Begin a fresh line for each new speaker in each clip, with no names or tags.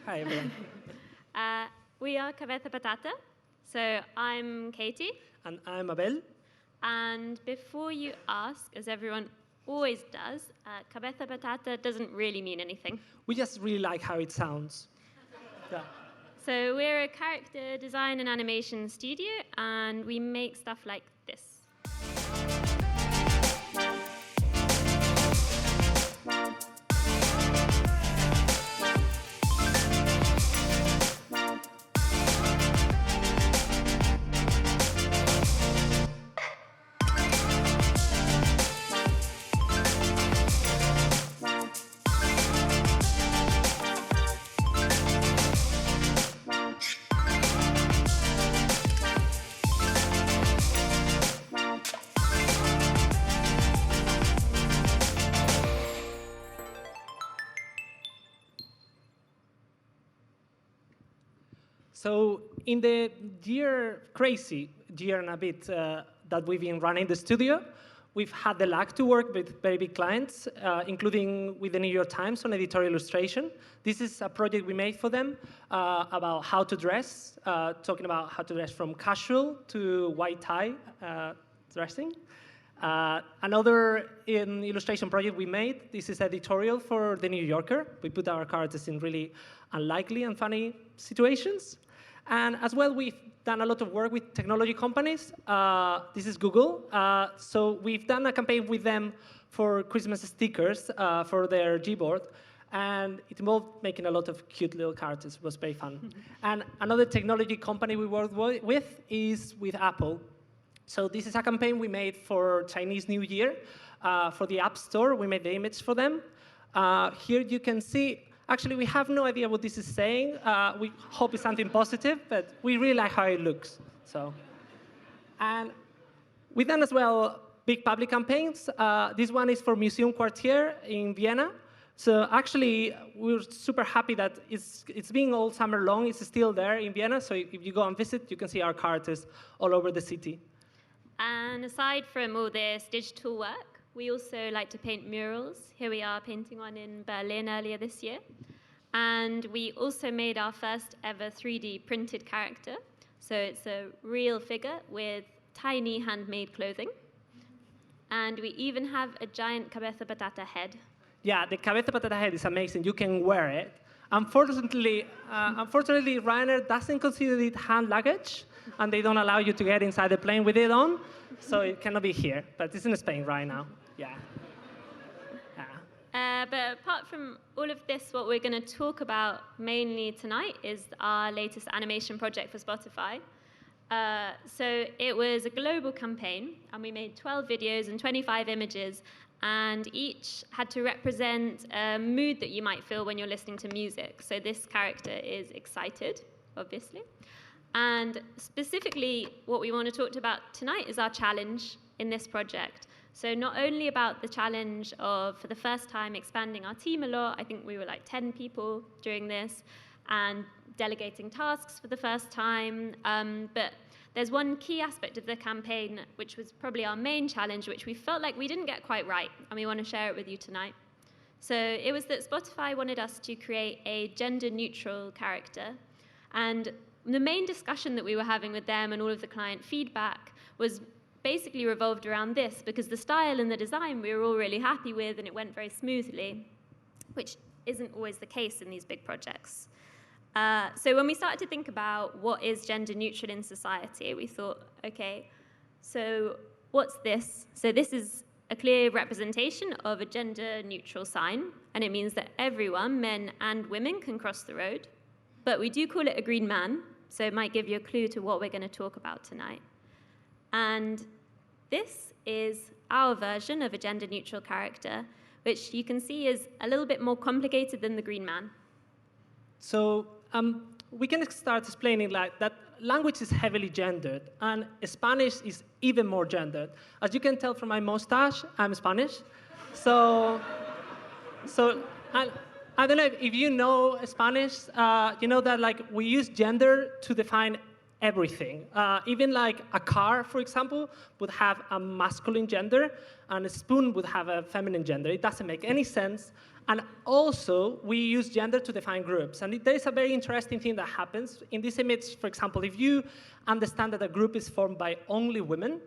Hi, everyone.
We are Cabeza Patata. So I'm Katie.
And I'm Abel.
And before you ask, as everyone always does, Cabeza Patata doesn't really mean anything.
We just really like how it sounds. Yeah.
So we're a character design and animation studio, and we make stuff like this.
So in the crazy year and a bit that we've been running the studio, we've had the luck to work with very big clients, including with the New York Times on editorial illustration. This is a project we made for them about how to dress, talking about how to dress from casual to white tie dressing. Another illustration project we made, this is editorial for The New Yorker. We put our characters in really unlikely and funny situations. And as well, we've done a lot of work with technology companies. This is Google. So we've done a campaign with them for Christmas stickers for their Gboard. And it involved making a lot of cute little characters. It was very fun. And another technology company we worked with is with Apple. So this is a campaign we made for Chinese New Year for the App Store. We made the image for them. Here you can see, actually, we have no idea what this is saying. We hope it's something positive, but we really like how it looks. And we've done as well big public campaigns. This one is for Museum Quartier in Vienna. So actually, we're super happy that it's been all summer long. It's still there in Vienna. So if you go and visit, you can see our characters all over the city.
And aside from all this digital work, we also like to paint murals. Here we are painting one in Berlin earlier this year. And we also made our first ever 3D printed character. So it's a real figure with tiny handmade clothing. And we even have a giant Cabeza Patata head.
Yeah, the Cabeza Patata head is amazing. You can wear it. Unfortunately, Ryanair doesn't consider it hand luggage, and they don't allow you to get inside the plane with it on, so it cannot be here. But it's in Spain right now. Yeah.
But apart from all of this, what we're going to talk about mainly tonight is our latest animation project for Spotify. So it was a global campaign, and we made 12 videos and 25 images, and each had to represent a mood that you might feel when you're listening to music. So this character is excited, obviously. And specifically, what we want to talk about tonight is our challenge in this project. So not only about the challenge of, for the first time, expanding our team a lot. I think we were like 10 people during this, and delegating tasks for the first time. But there's one key aspect of the campaign, which was probably our main challenge, which we felt like we didn't get quite right, and we want to share it with you tonight. So it was that Spotify wanted us to create a gender-neutral character. And the main discussion that we were having with them and all of the client feedback was basically revolved around this, because the style and the design we were all really happy with, and it went very smoothly, which isn't always the case in these big projects. So when we started to think about what is gender neutral in society, we thought, okay, so what's this? So this is a clear representation of a gender neutral sign, and it means that everyone, men and women, can cross the road. But we do call it a green man, so it might give you a clue to what we're going to talk about tonight. And this is our version of a gender neutral character, which you can see is a little bit more complicated than the green man.
So we can start explaining like that language is heavily gendered, and Spanish is even more gendered. As you can tell from my mustache, I'm Spanish. So I don't know if you know Spanish, you know that like we use gender to define everything. Even like a car, for example, would have a masculine gender, and a spoon would have a feminine gender. It doesn't make any sense, And also, we use gender to define groups. And there is a very interesting thing that happens. In this image, for example, if you understand that a group is formed by only women,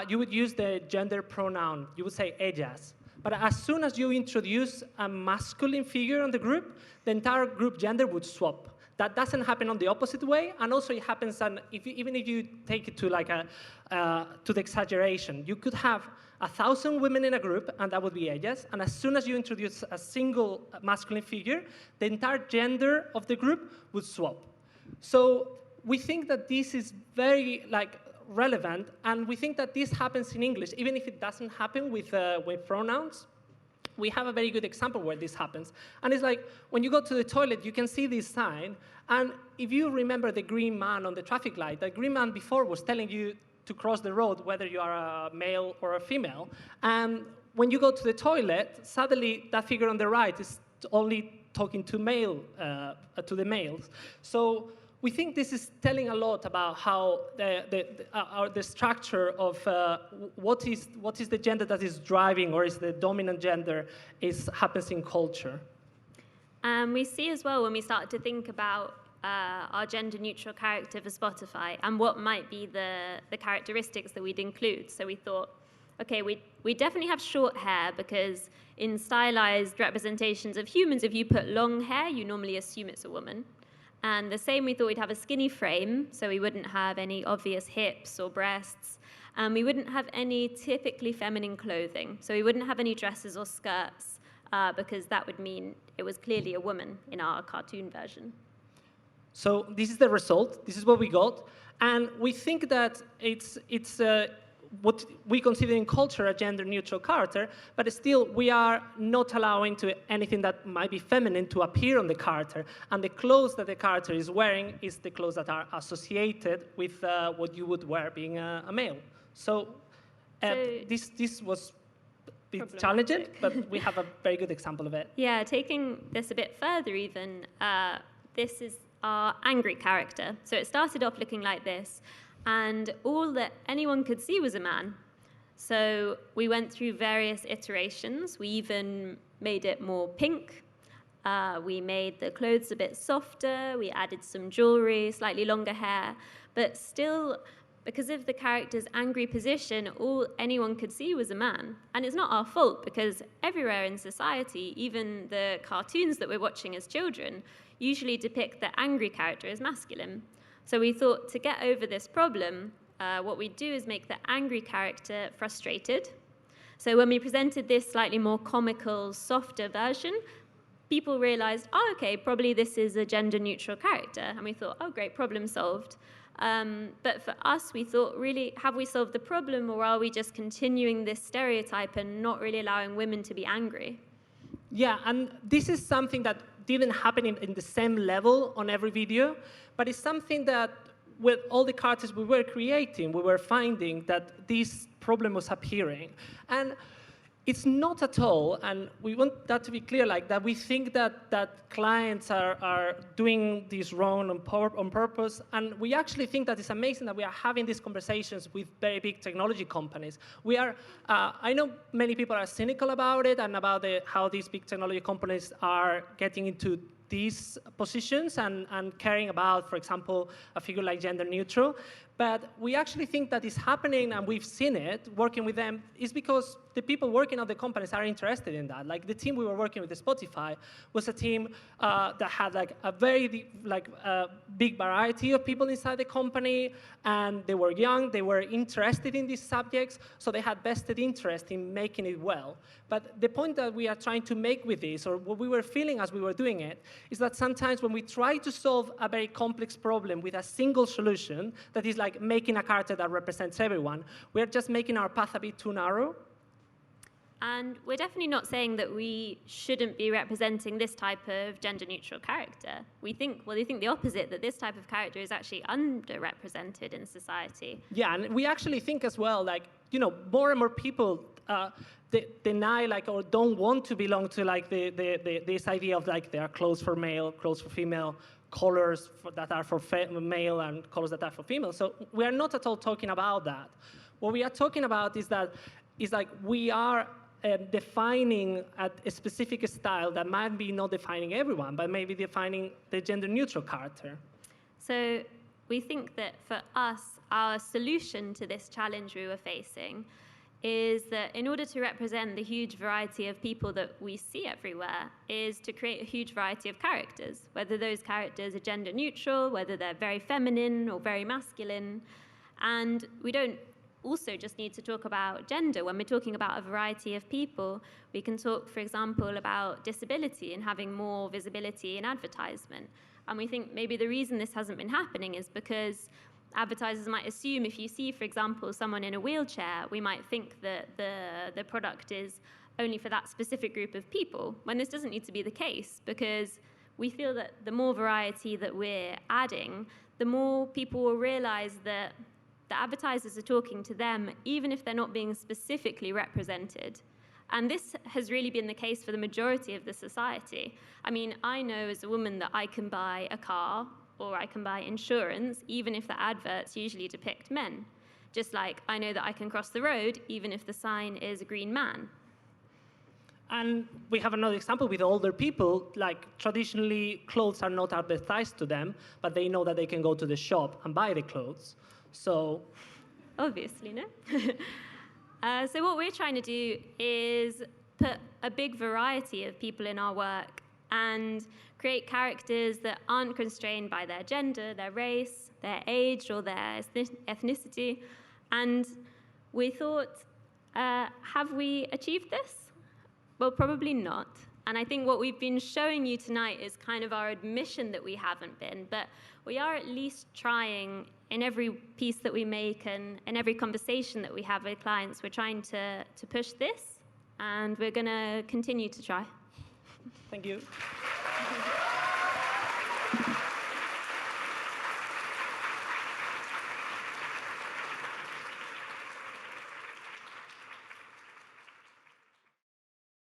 you would use the gender pronoun. You would say ellas. But as soon as you introduce a masculine figure on the group, the entire group gender would swap. That doesn't happen on the opposite way, and also it happens even if you take it to to the exaggeration. You could have 1,000 women in a group, and that would be ellas, and as soon as you introduce a single masculine figure, the entire gender of the group would swap. So we think that this is very relevant, and we think that this happens in English, even if it doesn't happen with pronouns. We have a very good example where this happens. And it's like, when you go to the toilet, you can see this sign, and if you remember the green man on the traffic light, the green man before was telling you to cross the road, whether you are a male or a female. And when you go to the toilet, suddenly that figure on the right is only talking to the males. So we think this is telling a lot about how the structure of what is the gender that is driving or is the dominant gender happens in culture.
And we see as well when we start to think about our gender-neutral character for Spotify and what might be the characteristics that we'd include. So we thought, okay, we definitely have short hair because in stylized representations of humans, if you put long hair, you normally assume it's a woman. And the same, we thought we'd have a skinny frame, so we wouldn't have any obvious hips or breasts. And we wouldn't have any typically feminine clothing. So we wouldn't have any dresses or skirts, because that would mean it was clearly a woman in our cartoon version.
So this is the result. This is what we got. And we think that it's what we consider in culture a gender-neutral character, but still we are not allowing anything that might be feminine to appear on the character. And the clothes that the character is wearing is the clothes that are associated with what you would wear being a male. So this was a bit challenging, but we have a very good example of it.
Yeah, taking this a bit further even, this is our angry character. So it started off looking like this, and all that anyone could see was a man. So we went through various iterations. We even made it more pink. We made the clothes a bit softer. We added some jewelry, slightly longer hair. But still, because of the character's angry position, all anyone could see was a man. And it's not our fault, because everywhere in society, even the cartoons that we're watching as children, usually depict the angry character as masculine. So we thought, to get over this problem, what we do is make the angry character frustrated. So when we presented this slightly more comical, softer version, people realized, oh, okay, probably this is a gender-neutral character. And we thought, oh, great, problem solved. But for us, we thought, really, have we solved the problem, or are we just continuing this stereotype and not really allowing women to be angry?
Yeah, and this is something that didn't happen in the same level on every video, but it's something that with all the characters we were creating, we were finding that this problem was appearing. And it's not at all, and we want that to be clear, like that we think that clients are doing this wrong on purpose, and we actually think that it's amazing that we are having these conversations with very big technology companies. We are, I know many people are cynical about it and about how these big technology companies are getting into these positions and caring about, for example, a figure like gender neutral. But we actually think that it's happening, and we've seen it working with them, is because the people working at the companies are interested in that. Like the team we were working with at Spotify was a team that had like a very big variety of people inside the company, and they were young, they were interested in these subjects, so they had vested interest in making it well. But the point that we are trying to make with this, or what we were feeling as we were doing it, is that sometimes when we try to solve a very complex problem with a single solution, that is like making a character that represents everyone, we're just making our path a bit too narrow.
And we're definitely not saying that we shouldn't be representing this type of gender-neutral character. We think the opposite, that this type of character is actually underrepresented in society.
Yeah, and we actually think as well, like, you know, more and more people deny, like, or don't want to belong to, like, this idea of, like, there are clothes for male, clothes for female, colors that are for male and colors that are for female. So we are not at all talking about that. What we are talking about is that, like, we are defining a specific style that might be not defining everyone, but maybe defining the gender-neutral character?
So we think that for us, our solution to this challenge we were facing is that in order to represent the huge variety of people that we see everywhere, is to create a huge variety of characters, whether those characters are gender neutral, whether they're very feminine or very masculine. And we don't also just need to talk about gender. When we're talking about a variety of people, we can talk, for example, about disability and having more visibility in advertisement. And we think maybe the reason this hasn't been happening is because advertisers might assume if you see, for example, someone in a wheelchair, we might think that the product is only for that specific group of people, when this doesn't need to be the case, because we feel that the more variety that we're adding, the more people will realize that the advertisers are talking to them, even if they're not being specifically represented. And this has really been the case for the majority of the society. I mean, I know as a woman that I can buy a car or I can buy insurance, even if the adverts usually depict men. Just like I know that I can cross the road, even if the sign is a green man.
And we have another example with older people. Like, traditionally, clothes are not advertised to them, but they know that they can go to the shop and buy the clothes. So,
obviously, no? So what we're trying to do is put a big variety of people in our work and create characters that aren't constrained by their gender, their race, their age, or their ethnicity. And we thought, have we achieved this? Well, probably not. And I think what we've been showing you tonight is kind of our admission that we haven't been, but we are at least trying in every piece that we make and in every conversation that we have with clients. We're trying to push this, and we're going to continue to try.
Thank you.